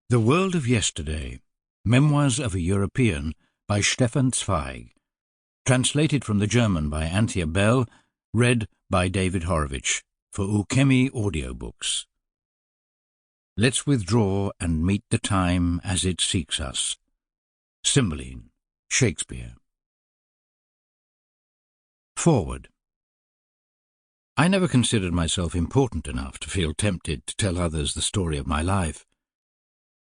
The World of Yesterday, Memoirs of a European by Stefan Zweig, translated from the German by Anthea Bell, read by David Horovitch, for Ukemi Audiobooks. Let's withdraw and meet the time as it seeks us. Cymbeline, Shakespeare. Forward. I never considered myself important enough to feel tempted to tell others the story of my life.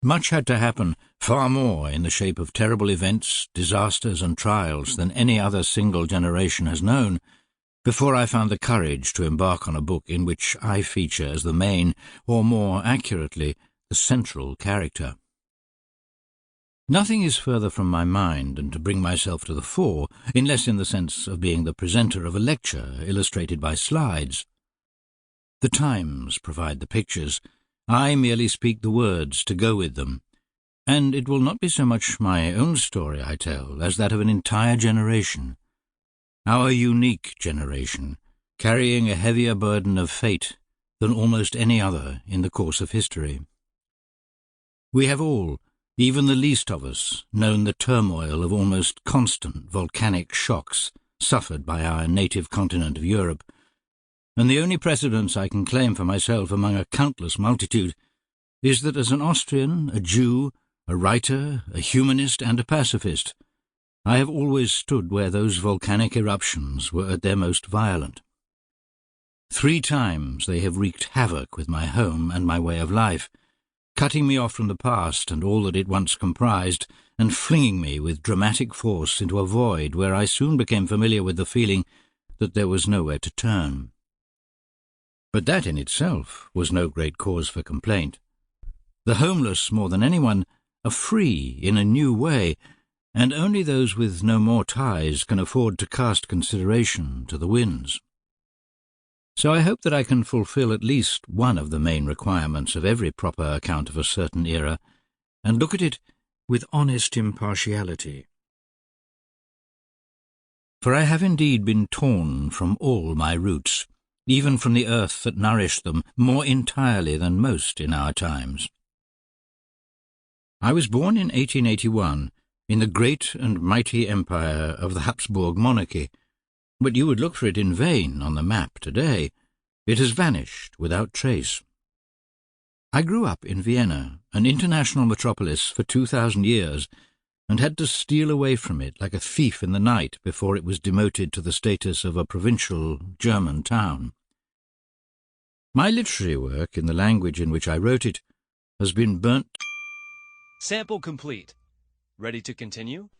Much had to happen, far more in the shape of terrible events, disasters and trials than any other single generation has known, before I found the courage to embark on a book in which I feature as the main, or more accurately, the central character. Nothing is further from my mind than to bring myself to the fore, unless in the sense of being the presenter of a lecture illustrated by slides. The Times provide the pictures. I merely speak the words to go with them, and it will not be so much my own story I tell as that of an entire generation, our unique generation, carrying a heavier burden of fate than almost any other in the course of history. We have all, even the least of us, known the turmoil of almost constant volcanic shocks suffered by our native continent of Europe, and the only precedence I can claim for myself among a countless multitude is that as an Austrian, a Jew, a writer, a humanist and a pacifist, I have always stood where those volcanic eruptions were at their most violent. 3 times they have wreaked havoc with my home and my way of life, cutting me off from the past and all that it once comprised, and flinging me with dramatic force into a void where I soon became familiar with the feeling that there was nowhere to turn. But that in itself was no great cause for complaint. The homeless, more than anyone, are free in a new way, and only those with no more ties can afford to cast consideration to the winds. So I hope that I can fulfill at least one of the main requirements of every proper account of a certain era, and look at it with honest impartiality. For I have indeed been torn from all my roots, even from the earth that nourished them, more entirely than most in our times. I was born in 1881, in the great and mighty empire of the Habsburg monarchy, but you would look for it in vain on the map today. It has vanished without trace. I grew up in Vienna, an international metropolis for 2,000 years, and had to steal away from it like a thief in the night before it was demoted to the status of a provincial German town. My literary work, in the language in which I wrote it, has been burnt. Sample complete. Ready to continue?